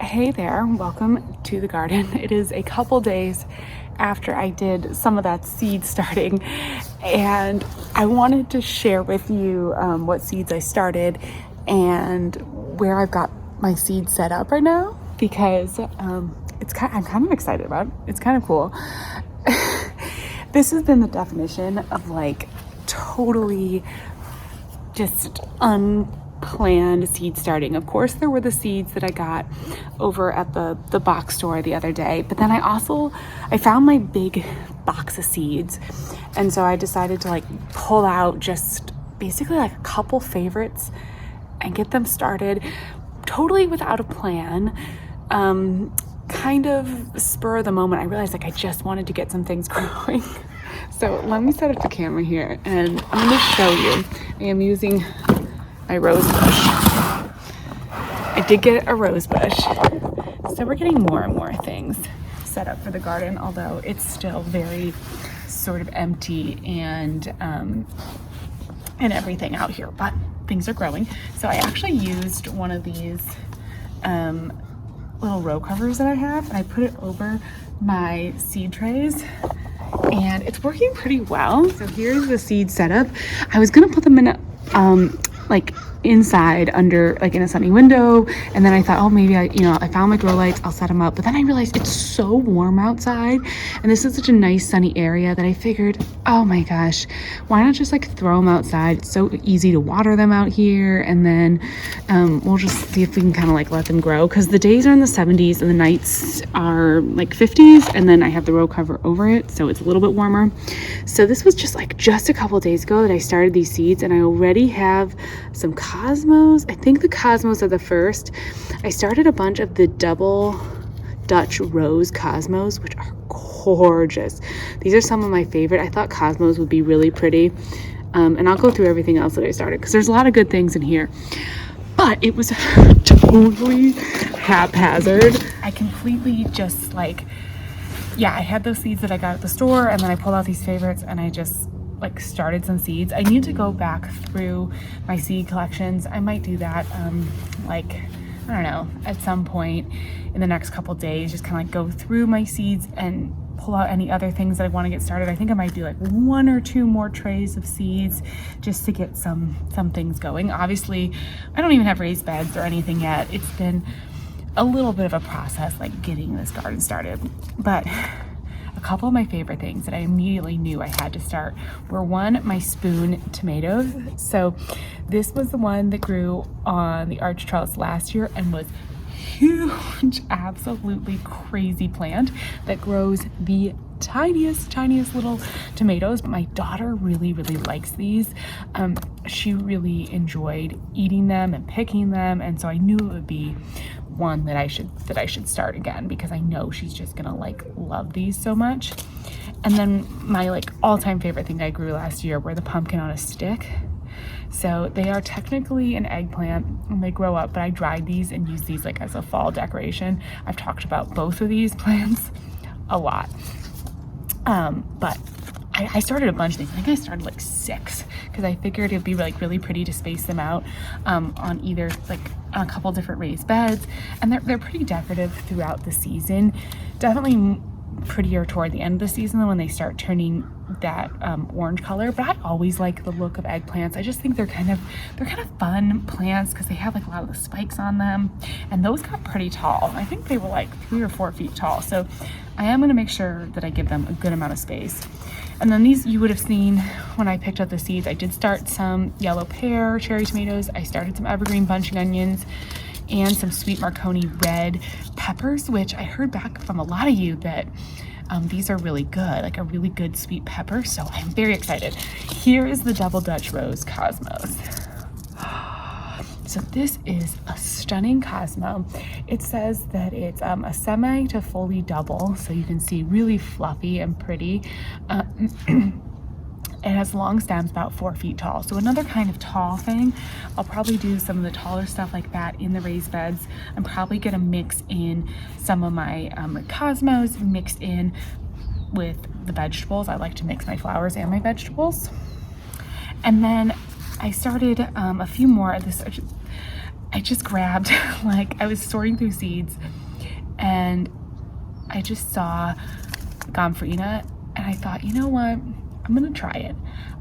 Hey there, welcome to the garden. It is a couple days after I did some of that seed starting, and I wanted to share with you what seeds I started and where I've got my seeds set up right now, because I'm kind of excited about it. It's kind of cool. This has been the definition of like totally just unplanned seed starting. Of course, there were the seeds that I got over at the box store the other day, but then I found my big box of seeds, and so I decided to like pull out just basically like a couple favorites and get them started totally without a plan. Kind of spur of the moment. I realized like I just wanted to get some things growing. So let me set up the camera here and I'm going to show you. I am using my rose bush. I did get a rose bush. So we're getting more and more things set up for the garden, although it's still very sort of empty and everything out here, but things are growing. So I actually used one of these little row covers that I have, and I put it over my seed trays, and it's working pretty well. So here's the seed setup. I was gonna put them in like inside under like in a sunny window, and then I thought, oh, maybe I found my grow lights, I'll set them up. But then I realized it's so warm outside, and this is such a nice sunny area that I figured, oh my gosh, why not just like throw them outside? It's so easy to water them out here, and then we'll just see if we can kind of like let them grow, because the days are in the 70s and the nights are like 50s, and then I have the row cover over it, so it's a little bit warmer. So this was just a couple days ago that I started these seeds, and I already have some cosmos. I think the cosmos are the first. I started a bunch of the double Dutch rose cosmos, which are gorgeous. These are some of my favorite. I thought cosmos would be really pretty. And I'll go through everything else that I started, because there's a lot of good things in here. But it was totally haphazard. I completely just I had those seeds that I got at the store, and then I pulled out these favorites, and I just started some seeds. I need to go back through my seed collections. I might do that I don't know, at some point in the next couple days, just kind of go through my seeds and pull out any other things that I want to get started. I think I might do like 1 or 2 more trays of seeds just to get some things going. Obviously, I don't even have raised beds or anything yet. It's been a little bit of a process getting this garden started, but a couple of my favorite things that I immediately knew I had to start were, one, my spoon tomatoes. So this was the one that grew on the arch trellis last year and was huge, absolutely crazy plant that grows the tiniest little tomatoes. But my daughter really likes these. She really enjoyed eating them and picking them, and so I knew it would be one that I should start again, because I know she's just gonna love these so much. And then my all-time favorite thing I grew last year were the pumpkin on a stick. So they are technically an eggplant when they grow up, but I dried these and used these as a fall decoration. I've talked about both of these plants a lot. But I started a bunch of these. I think I started 6, because I figured it'd be really pretty to space them out on either on a couple different raised beds, and they're pretty decorative throughout the season. Definitely prettier toward the end of the season when they start turning that orange color. But I always like the look of eggplants. I just think they're kind of fun plants, because they have a lot of the spikes on them, and those got pretty tall. I think they were 3 or 4 feet tall. So I am going to make sure that I give them a good amount of space. And then these you would have seen when I picked up the seeds. I did start some yellow pear, cherry tomatoes. I started some evergreen bunching onions and some sweet Marconi red peppers, which I heard back from a lot of you that these are really good, a really good sweet pepper. So I'm very excited. Here is the double Dutch rose cosmos. So this is a stunning cosmo. It says that it's a semi to fully double, so you can see really fluffy and pretty. It has long stems about 4 feet tall. So another kind of tall thing. I'll probably do some of the taller stuff like that in the raised beds. I'm probably gonna mix in some of my cosmos mixed in with the vegetables. I like to mix my flowers and my vegetables. And then I started a few more of this. I just grabbed, I was sorting through seeds and I just saw gomphrena and I thought, you know what, I'm gonna try it.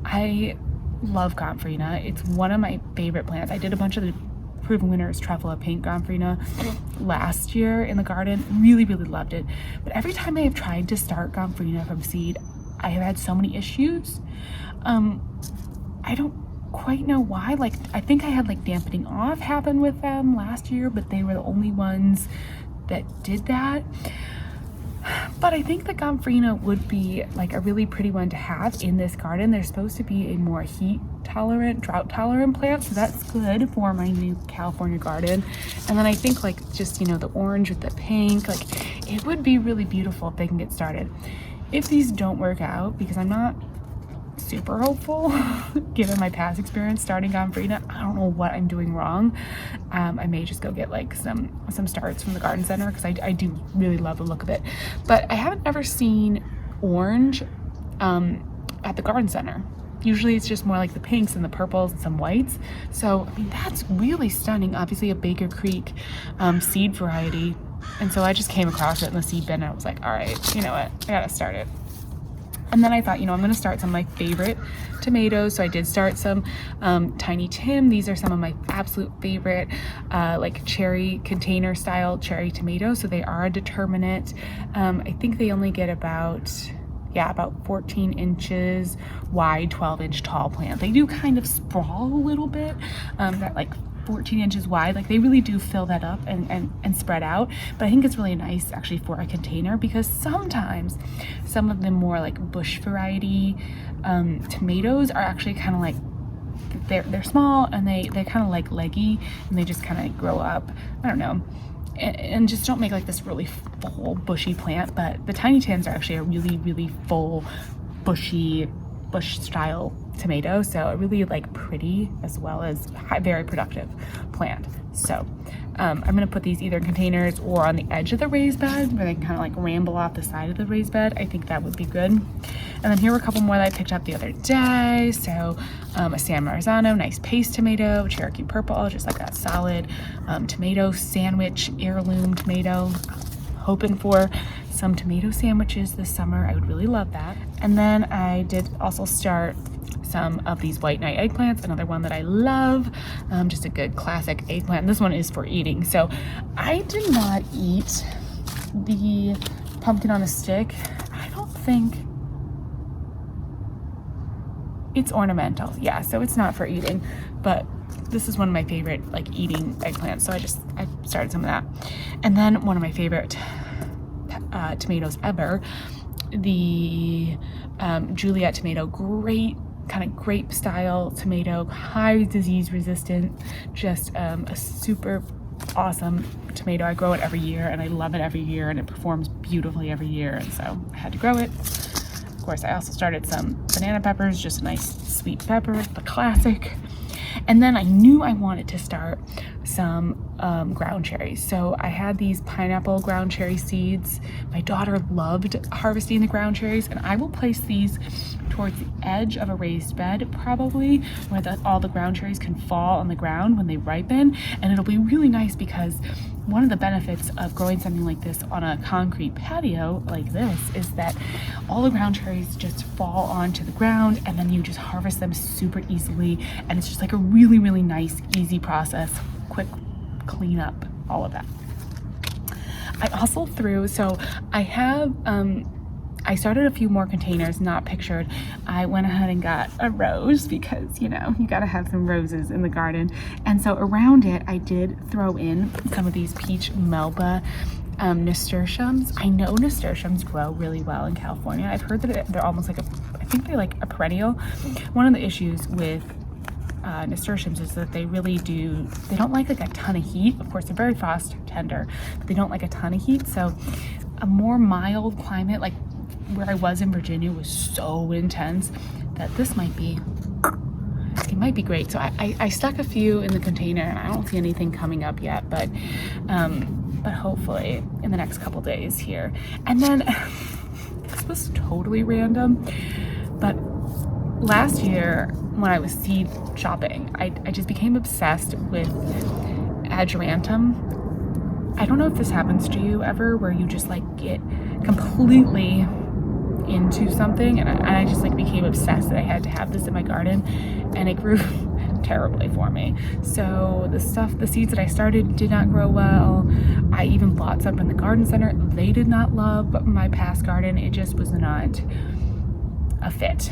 I love gomphrena. It's one of my favorite plants. I did a bunch of the Proven Winners Truffula Pink gomphrena last year in the garden. Really loved it. But every time I have tried to start gomphrena from seed, I have had so many issues. I don't quite know why. Like, I think I had like dampening off happen with them last year, but they were the only ones that did that. But I think the gomphrena would be like a really pretty one to have in this garden. They're supposed to be a more heat tolerant, drought tolerant plant, so that's good for my new California garden. And then I think like just, you know, the orange with the pink, like it would be really beautiful if they can get started. If these don't work out, because I'm not super hopeful given my past experience starting gomphrena, I don't know what I'm doing wrong. I may just go get like some starts from the garden center, because I do really love the look of it. But I haven't ever seen orange at the garden center. Usually it's just more like the pinks and the purples and some whites. So I mean, that's really stunning. Obviously a Baker Creek seed variety. And so I just came across it in the seed bin and I was like, all right, you know what, I gotta start it. And then I thought, you know, I'm gonna start some of my favorite tomatoes. So I did start some Tiny Tim. These are some of my absolute favorite, like cherry container style cherry tomatoes. So they are a determinate. I think they only get about 14 inches wide, 12-inch tall plant. They do kind of sprawl a little bit, that like 14 inches wide, like they really do fill that up and spread out. But I think it's really nice actually for a container, because sometimes some of the more like bush variety tomatoes are actually kind of like, they're small and they're kind of like leggy, and they just kind of grow up, I don't know, and just don't make like this really full bushy plant. But the Tiny Tims are actually a really full bushy bush style tomato, so a really like pretty as well as very productive plant. So I'm gonna put these either in containers or on the edge of the raised bed where they can kind of like ramble off the side of the raised bed. I think that would be good. And then here were a couple more that I picked up the other day. So a San Marzano, nice paste tomato, Cherokee purple, just like that solid tomato sandwich, heirloom tomato. Hoping for some tomato sandwiches this summer. I would really love that. And then I did also start some of these white knight eggplants, another one that I love, just a good classic eggplant. This one is for eating. So I did not eat the pumpkin on a stick. I don't think it's ornamental. Yeah, so it's not for eating, but this is one of my favorite like eating eggplants. So I started some of that. And then one of my favorite tomatoes ever, the Juliet tomato, great kind of grape style tomato, high disease resistant, just a super awesome tomato. I grow it every year and I love it every year, and it performs beautifully every year, and so I had to grow it. Of course, I also started some banana peppers, just a nice sweet pepper, the classic. And then I knew I wanted to start some ground cherries. So I had these pineapple ground cherry seeds. My daughter loved harvesting the ground cherries, and I will place these towards the edge of a raised bed, probably where all the ground cherries can fall on the ground when they ripen. And it'll be really nice, because one of the benefits of growing something like this on a concrete patio like this is that all the ground cherries just fall onto the ground, and then you just harvest them super easily, and it's just like a really nice, easy process, quick cleanup, all of that. I also threw, so I have I started a few more containers, not pictured. I went ahead and got a rose, because, you know, you gotta have some roses in the garden. And so around it, I did throw in some of these peach melba nasturtiums. I know nasturtiums grow really well in California. I've heard that they're almost like I think they're like a perennial. One of the issues with nasturtiums is that they don't like a ton of heat. Of course, they're very frost tender, but they don't like a ton of heat. So a more mild climate, like where I was in Virginia, was so intense that this might be great. So I stuck a few in the container, and I don't see anything coming up yet, but hopefully in the next couple days here. And then this was totally random, but last year when I was seed shopping, I just became obsessed with agerantum. I don't know if this happens to you ever, where you just like get completely into something, and I just like became obsessed that I had to have this in my garden, and it grew terribly for me. So the seeds that I started did not grow well. I even bought some in the garden center. They did not love my past garden. It just was not a fit.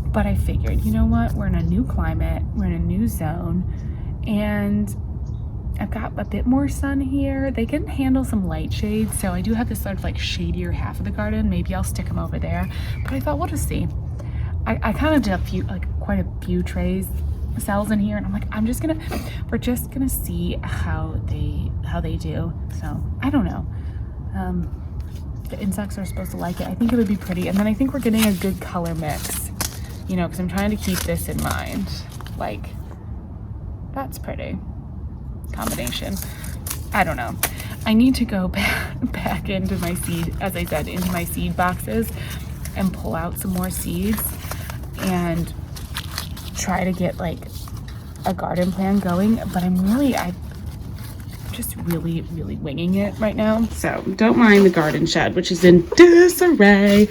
But I figured, you know what, we're in a new climate, we're in a new zone, and I've got a bit more sun here. They can handle some light shade, so I do have this sort of like shadier half of the garden. Maybe I'll stick them over there, but I thought we'll just see. I kind of did quite a few trays cells in here, and I'm like, we're just gonna see how they do. So I don't know. The insects are supposed to like it. I think it would be pretty, and then I think we're getting a good color mix, you know, because I'm trying to keep this in mind. Like, that's pretty combination. I don't know. I need to go back into my seed, as I said, into my seed boxes and pull out some more seeds and try to get like a garden plan going. But I'm just really winging it right now. So don't mind the garden shed, which is in disarray.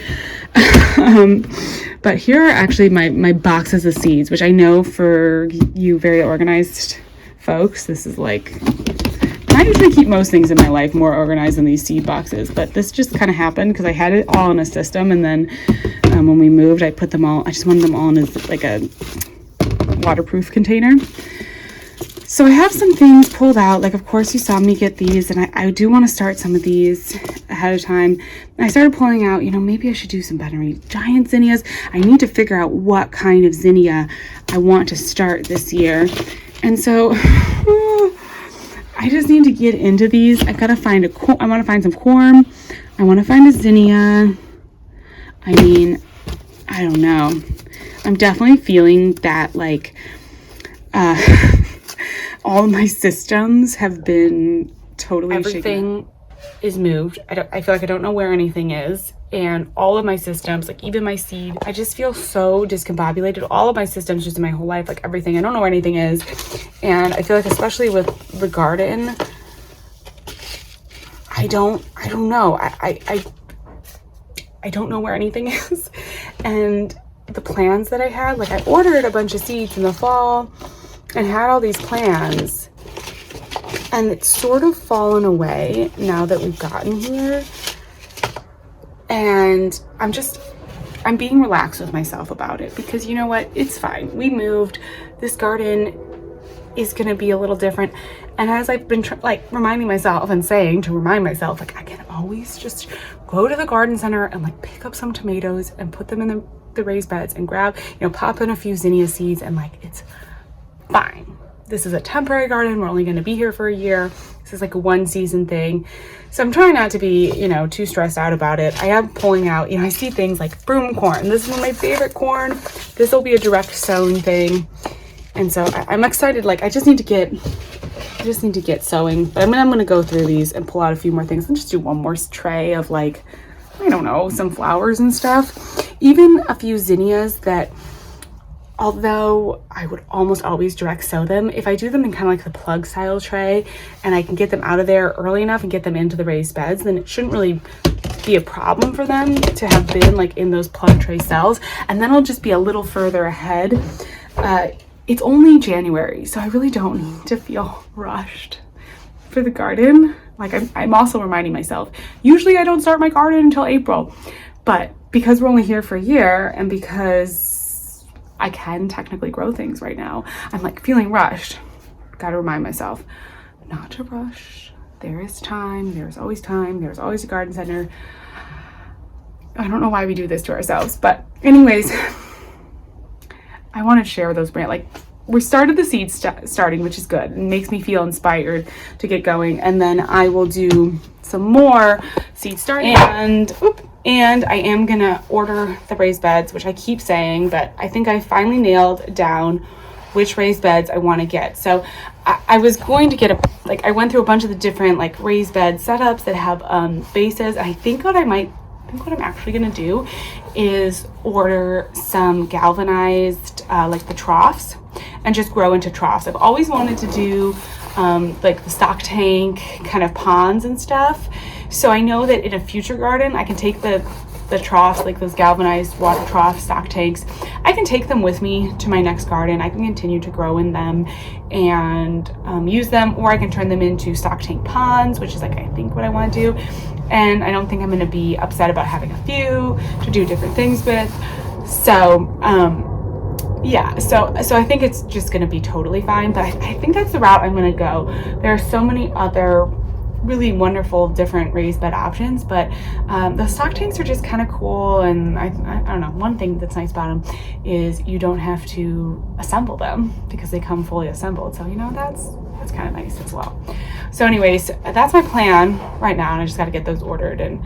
But here are actually my boxes of seeds, which I know for you very organized folks, this is like, I usually keep most things in my life more organized than these seed boxes, but this just kind of happened because I had it all in a system, and then when we moved, I just wanted them all in like a waterproof container. So I have some things pulled out, like of course you saw me get these, and I do want to start some of these ahead of time. And I started pulling out, you know, maybe I should do some Pinetree giant zinnias. I need to figure out what kind of zinnia I want to start this year. And so I just need to get into these. I've got to find I want to find some corn. I want to find a zinnia. I mean, I don't know. I'm definitely feeling that like all of my systems have been totally everything is moved. I feel like I don't know where anything is. And all of my systems, like even my seed, I just feel so discombobulated. All of my systems just in my whole life, like everything, I don't know where anything is. And I feel like especially with the garden, I don't know. I don't know where anything is. And the plans that I had, like I ordered a bunch of seeds in the fall and had all these plans, and it's sort of fallen away now that we've gotten here. And I'm being relaxed with myself about it, because you know what? It's fine. We moved. This garden is going to be a little different. And as I've been reminding myself and saying to remind myself, like I can always just go to the garden center and like pick up some tomatoes and put them in the raised beds and grab, you know, pop in a few zinnia seeds, and like it's fine. This is a temporary garden. We're only going to be here for a year. This is like a one season thing. So I'm trying not to be, you know, too stressed out about it. I am pulling out, you know, I see things like broom corn. This is one of my favorite corn. This will be a direct sown thing. And so I'm excited. Like I just need to get sowing. But I'm going to go through these and pull out a few more things and just do one more tray of like, I don't know, some flowers and stuff. Even a few zinnias that, although I would almost always direct sow them, if I do them in kind of like the plug style tray and I can get them out of there early enough and get them into the raised beds, then it shouldn't really be a problem for them to have been like in those plug tray cells. And then I'll just be a little further ahead. It's only January, so I really don't need to feel rushed for the garden. Like I'm also reminding myself, usually I don't start my garden until April, but because we're only here for a year and because I can technically grow things right now, I'm like feeling rushed. Gotta remind myself not to rush. There is time. There's always time. There's always a garden center. I don't know why we do this to ourselves, but anyways, I want to share those like we started the seed starting, which is good. It makes me feel inspired to get going. And then I will do some more seed starting, and I am gonna order the raised beds, which I keep saying, but I think I finally nailed down which raised beds I want to get. So I was going to get I went through a bunch of the different like raised bed setups that have bases. I think what I'm actually gonna do is order some galvanized like the troughs and just grow into troughs. I've always wanted to do like the stock tank kind of ponds and stuff. So I know that in a future garden, I can take the troughs, like those galvanized water trough stock tanks, I can take them with me to my next garden. I can continue to grow in them and use them, or I can turn them into stock tank ponds, which is like, I think what I want to do. And I don't think I'm going to be upset about having a few to do different things with. So, yeah, so I think it's just going to be totally fine, but I think that's the route I'm going to go. There are so many other really wonderful different raised bed options, but the stock tanks are just kind of cool. And I don't know, one thing that's nice about them is you don't have to assemble them because they come fully assembled. So, you know, that's kind of nice as well. So anyways, that's my plan right now, and I just got to get those ordered and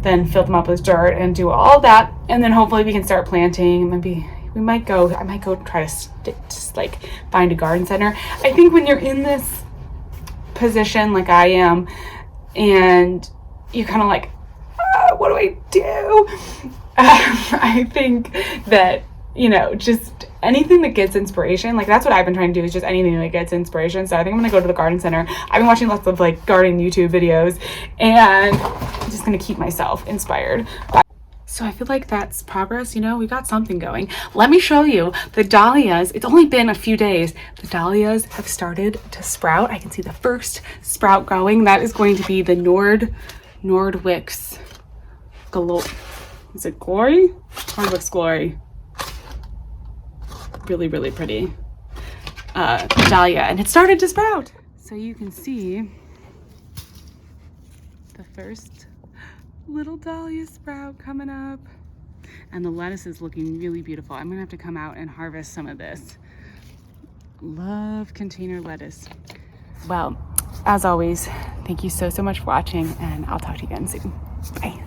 then fill them up with dirt and do all that, and then hopefully we can start planting. Maybe I might go try to just like find a garden center. I think when you're in this position like I am, and you're kind of like, what do I do? I think that, you know, just anything that gets inspiration, like that's what I've been trying to do, is just anything that gets inspiration. So I think I'm gonna go to the garden center. I've been watching lots of like garden YouTube videos, and I'm just gonna keep myself inspired. So I feel like that's progress, you know, we got something going. Let me show you the dahlias. It's only been a few days. The dahlias have started to sprout. I can see the first sprout growing. That is going to be the Nordwicks Glory. Is it Glory? Nordwicks Glory. Really, really pretty dahlia, and it started to sprout. So you can see the first little dahlia sprout coming up, and the lettuce is looking really beautiful. I'm gonna have to come out and harvest some of this. Love container lettuce. Well, as always, thank you so much for watching, and I'll talk to you again soon. Bye.